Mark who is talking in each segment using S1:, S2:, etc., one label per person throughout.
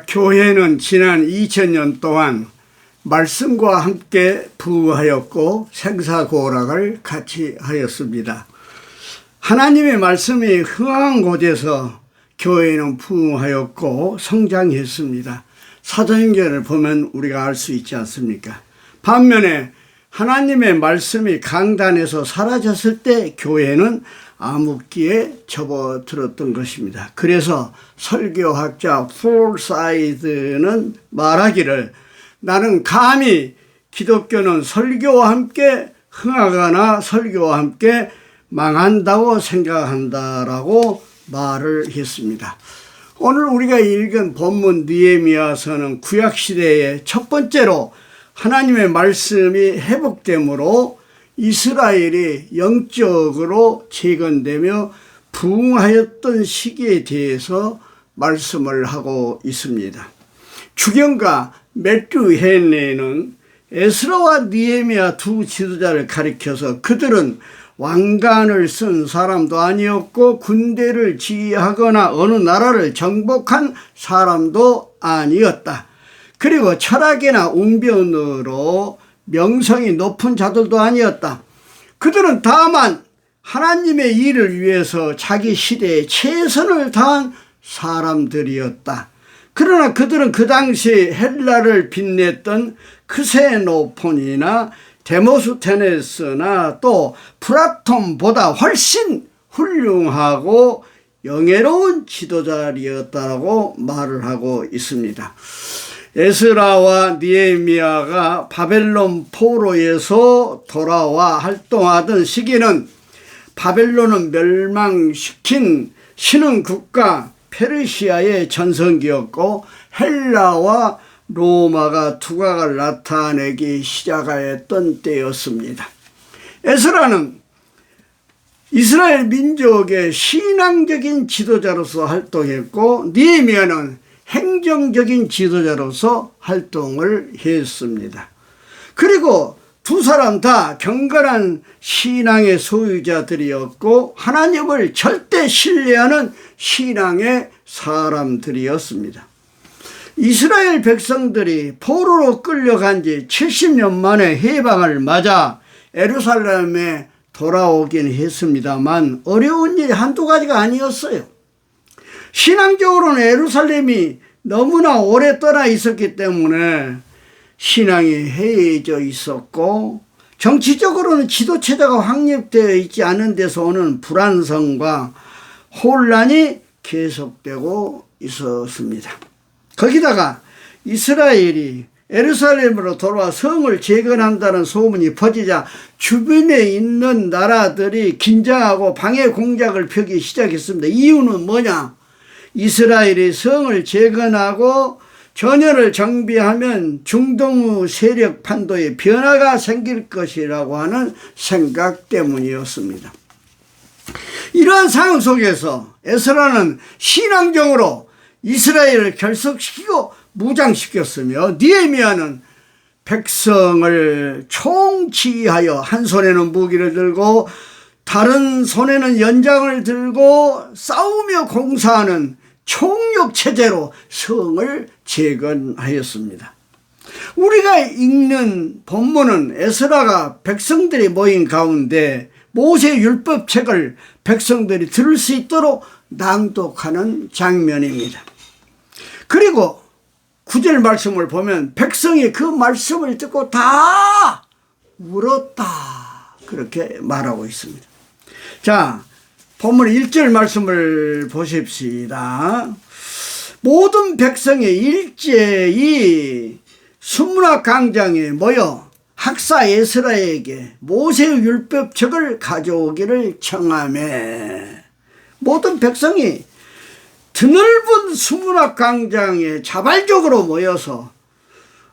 S1: 교회는 지난 2000년 동안 말씀과 함께 부흥하였고 생사고락을 같이 하였습니다. 하나님의 말씀이 흥한 곳에서 교회는 부흥하였고 성장했습니다. 사도행전을 보면 우리가 알 수 있지 않습니까? 반면에 하나님의 말씀이 강단에서 사라졌을 때 교회는 암흑기에 접어들었던 것입니다. 그래서 설교학자 폴사이드는 말하기를, 나는 감히 기독교는 설교와 함께 흥하거나 설교와 함께 망한다고 생각한다라고 말을 했습니다. 오늘 우리가 읽은 본문 느헤미야서는 구약시대의 첫 번째로 하나님의 말씀이 회복됨으로 이스라엘이 영적으로 재건되며 부흥하였던 시기에 대해서 말씀을 하고 있습니다. 주경가 매튜 헨리는 에스라와 느헤미야 두 지도자를 가리켜서 그들은 왕관을 쓴 사람도 아니었고 군대를 지휘하거나 어느 나라를 정복한 사람도 아니었다. 그리고 철학이나 웅변으로 명성이 높은 자들도 아니었다. 그들은 다만 하나님의 일을 위해서 자기 시대에 최선을 다한 사람들이었다. 그러나 그들은 그 당시 헬라를 빛냈던 크세노폰이나 데모스테네스나 또 플라톤보다 훨씬 훌륭하고 영예로운 지도자들이었다고 말을 하고 있습니다. 에스라와 느헤미야가 바벨론 포로에서 돌아와 활동하던 시기는 바벨론은 멸망시킨 신흥 국가 페르시아의 전성기였고 헬라와 로마가 두각을 나타내기 시작하였던 때였습니다. 에스라는 이스라엘 민족의 신앙적인 지도자로서 활동했고 느헤미야는 행정적인 지도자로서 활동을 했습니다. 그리고 두 사람 다 경건한 신앙의 소유자들이었고 하나님을 절대 신뢰하는 신앙의 사람들이었습니다. 이스라엘 백성들이 포로로 끌려간 지 70년 만에 해방을 맞아 예루살렘에 돌아오긴 했습니다만 어려운 일이 한두 가지가 아니었어요. 신앙적으로는 예루살렘이 너무나 오래 떠나 있었기 때문에 신앙이 해이해져 있었고 정치적으로는 지도체제가 확립되어 있지 않은 데서 오는 불안성과 혼란이 계속되고 있었습니다. 거기다가 이스라엘이 예루살렘으로 돌아와 성을 재건한다는 소문이 퍼지자 주변에 있는 나라들이 긴장하고 방해 공작을 펴기 시작했습니다. 이유는 뭐냐? 이스라엘이 성을 재건하고 전열을 정비하면 중동의 세력 판도에 변화가 생길 것이라고 하는 생각 때문이었습니다. 이러한 상황 속에서 에스라는 신앙적으로 이스라엘을 결속시키고 무장시켰으며 느헤미야는 백성을 총지휘하여 한 손에는 무기를 들고 다른 손에는 연장을 들고 싸우며 공사하는 총력체제로 성을 재건하였습니다. 우리가 읽는 본문은 에스라가 백성들이 모인 가운데 모세 율법책을 백성들이 들을 수 있도록 낭독하는 장면입니다. 그리고 9절 말씀을 보면 백성이 그 말씀을 듣고 다 울었다 그렇게 말하고 있습니다. 자, 본문 1절 말씀을 보십시다. 모든 백성이 일제히 순문학 광장에 모여 학사 에스라에게 모세의 율법책을 가져오기를 청하매 모든 백성이 드넓은 순문학 광장에 자발적으로 모여서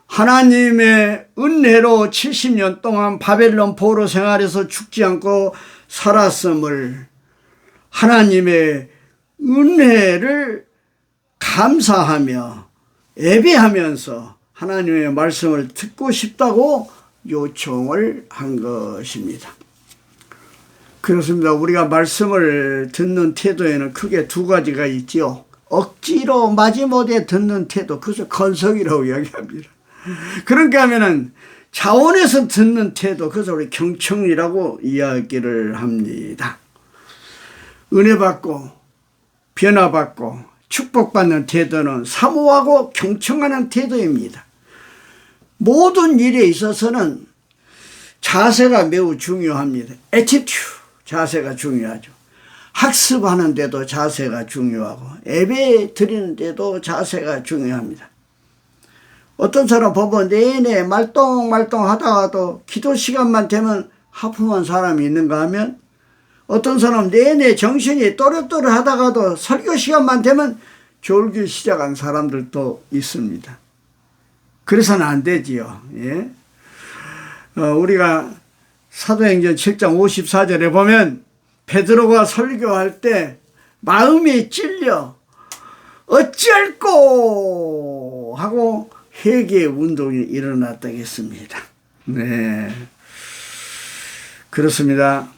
S1: 하나님의 은혜로 70년 동안 바벨론 포로 생활에서 죽지 않고 살았음을 하나님의 은혜를 감사하며 예배하면서 하나님의 말씀을 듣고 싶다고 요청을 한 것입니다. 그렇습니다. 우리가 말씀을 듣는 태도에는 크게 두 가지가 있지요. 억지로 마지못해 듣는 태도, 그것을 건성이라고 이야기합니다. 그러니까 하면은 자원에서 듣는 태도, 그것을 우리 경청이라고 이야기를 합니다. 은혜 받고 변화받고 축복받는 태도는 사모하고 경청하는 태도입니다. 모든 일에 있어서는 자세가 매우 중요합니다. 애티튜드, 자세가 중요하죠. 학습하는 데도 자세가 중요하고 예배 드리는 데도 자세가 중요합니다. 어떤 사람 보면 내내 말똥말똥 하다가도 기도 시간만 되면 하품한 사람이 있는가 하면, 어떤 사람 내내 정신이 또렷또렷 하다가도 설교 시간만 되면 졸기 시작한 사람들도 있습니다. 그래서는 안 되지요. 예? 우리가 사도행전 7장 54절에 보면 베드로가 설교할 때 마음이 찔려 어찌할꼬 하고 회개 운동이 일어났다고 했습니다. 네, 그렇습니다.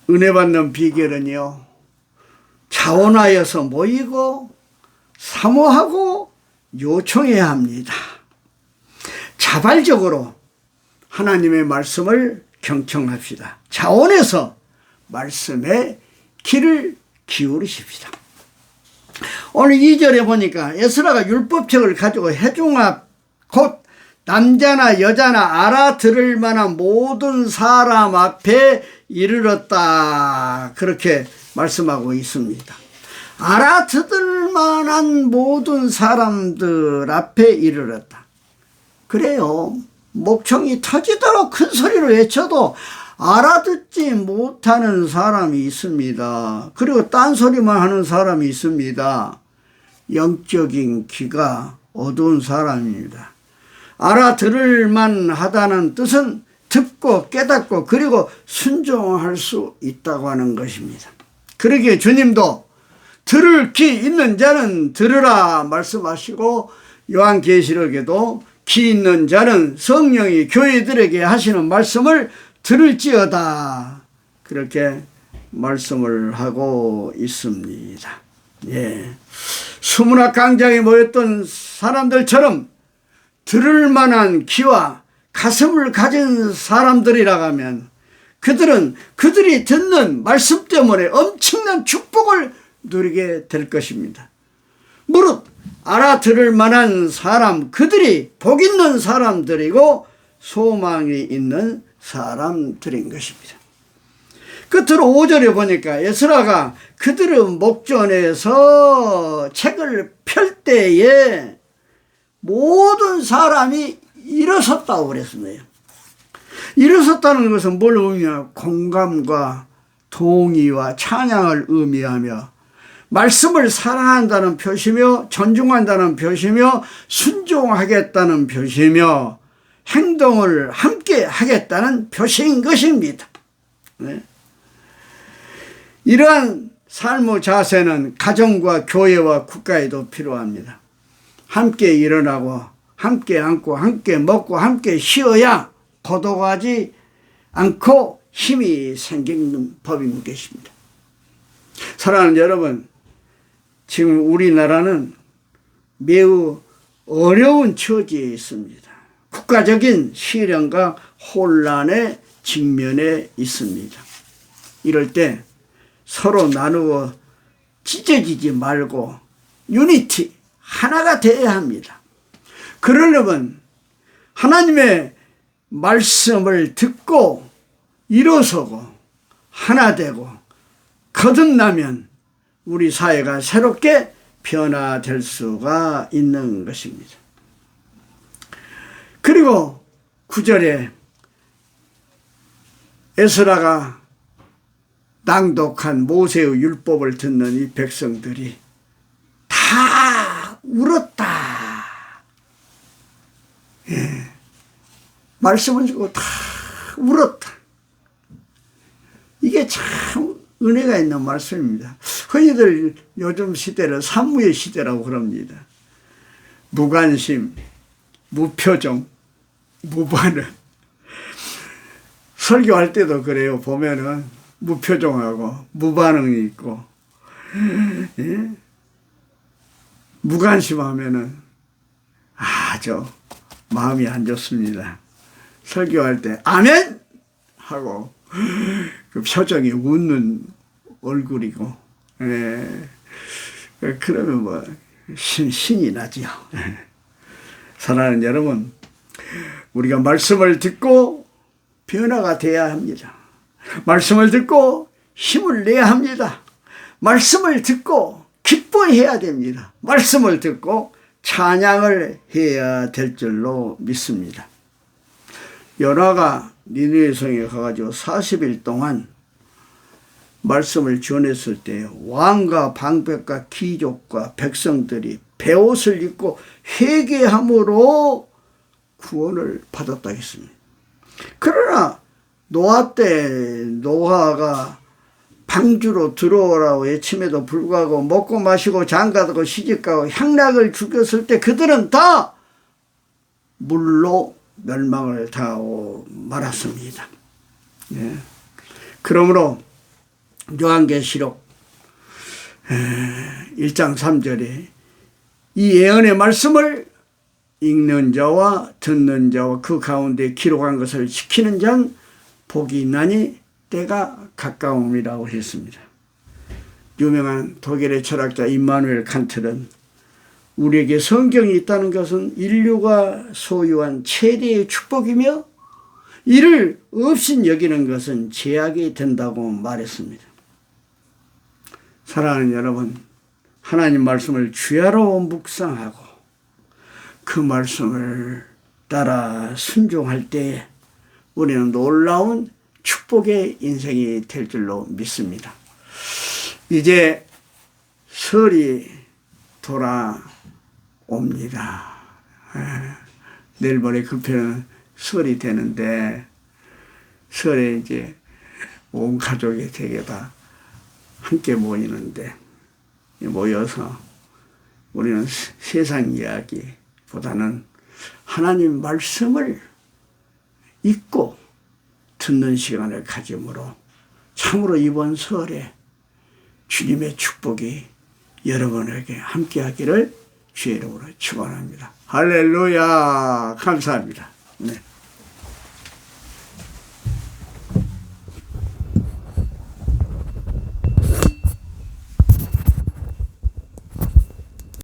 S1: 은혜 받는 비결은요, 자원하여서 모이고 사모하고 요청해야 합니다. 자발적으로 하나님의 말씀을 경청합시다. 자원해서 말씀에 귀를 기울이십시다. 오늘 2절에 보니까 에스라가 율법책을 가지고 회중 앞, 곧 남자나 여자나 알아들을 만한 모든 사람 앞에 이르렀다, 그렇게 말씀하고 있습니다. 알아들을 만한 모든 사람들 앞에 이르렀다. 그래요. 목청이 터지도록 큰 소리로 외쳐도 알아듣지 못하는 사람이 있습니다. 그리고 딴소리만 하는 사람이 있습니다. 영적인 귀가 어두운 사람입니다. 알아들을 만하다는 뜻은 듣고 깨닫고 그리고 순종할 수 있다고 하는 것입니다. 그러기에 주님도 들을 귀 있는 자는 들으라 말씀하시고, 요한계시록에도 귀 있는 자는 성령이 교회들에게 하시는 말씀을 들을지어다, 그렇게 말씀을 하고 있습니다. 예. 수문학 강장에 모였던 사람들처럼 들을 만한 귀와 가슴을 가진 사람들이라고 하면 그들은 그들이 듣는 말씀 때문에 엄청난 축복을 누리게 될 것입니다. 무릇 알아들을 만한 사람, 그들이 복 있는 사람들이고 소망이 있는 사람들인 것입니다. 끝으로 5절에 보니까 에스라가 그들의 목전에서 책을 펼 때에 모든 사람이 일어섰다고 그랬습니다. 일어섰다는 것은 뭘 의미하며 공감과 동의와 찬양을 의미하며 말씀을 사랑한다는 표시며 존중한다는 표시며 순종하겠다는 표시며 행동을 함께 하겠다는 표시인 것입니다. 네. 이러한 삶의 자세는 가정과 교회와 국가에도 필요합니다. 함께 일어나고 함께 앉고 함께 먹고 함께 쉬어야 고독하지 않고 힘이 생기는 법인 것입니다. 사랑하는 여러분, 지금 우리나라는 매우 어려운 처지에 있습니다. 국가적인 시련과 혼란에 직면해 있습니다. 이럴 때 서로 나누어 찢어지지 말고 유니티, 하나가 되어야 합니다. 그러려면 하나님의 말씀을 듣고 일어서고 하나 되고 거듭나면 우리 사회가 새롭게 변화될 수가 있는 것입니다. 그리고 9절에 에스라가 낭독한 모세의 율법을 듣는 이 백성들이 다 울었다. 예. 말씀을 듣고 다 울었다. 이게 참 은혜가 있는 말씀입니다. 흔히들 요즘 시대를 산무의 시대라고 그럽니다. 무관심, 무표정, 무반응. 설교할 때도 그래요. 보면은 무표정하고 무반응이 있고, 예? 무관심하면은 아주 마음이 안 좋습니다. 설교할 때 아멘 하고 그 표정이 웃는 얼굴이고, 예. 그러면 뭐 신이 나지요. 사랑하는 여러분, 우리가 말씀을 듣고 변화가 돼야 합니다. 말씀을 듣고 힘을 내야 합니다. 말씀을 듣고 기뻐해야 됩니다. 말씀을 듣고 찬양을 해야 될 줄로 믿습니다. 요나가 니느웨 성에 가가지고 40일 동안 말씀을 전했을 때 왕과 방백과 귀족과 백성들이 베옷을 입고 회개함으로 구원을 받았다 했습니다. 그러나 노아 때 노아가 방주로 들어오라고 외침에도 불구하고 먹고 마시고 장가들고 시집가고 향락을 죽였을 때 그들은 다 물로 멸망을 당하고 말았습니다. 예. 그러므로 요한계시록 1장 3절에 이 예언의 말씀을 읽는 자와 듣는 자와 그 가운데 기록한 것을 지키는 자는 복이 있나니 때가 가까움이라고 했습니다. 유명한 독일의 철학자 임마누엘 칸트는 우리에게 성경이 있다는 것은 인류가 소유한 최대의 축복이며 이를 없인 여기는 것은 제약이 된다고 말했습니다. 사랑하는 여러분, 하나님 말씀을 주야로 묵상하고 그 말씀을 따라 순종할 때 우리는 놀라운 축복의 인생이 될 줄로 믿습니다. 이제 설이 돌아옵니다. 내일 모레 급해는 설이 되는데 설에 이제 온 가족이 되게 다 함께 모이는데 모여서 우리는 세상 이야기보다는 하나님 말씀을 읽고 듣는 시간을 가짐으로 참으로 이번 설에 주님의 축복이 여러분에게 함께하기를 주의 이름으로 축원합니다. 할렐루야. 감사합니다. 네.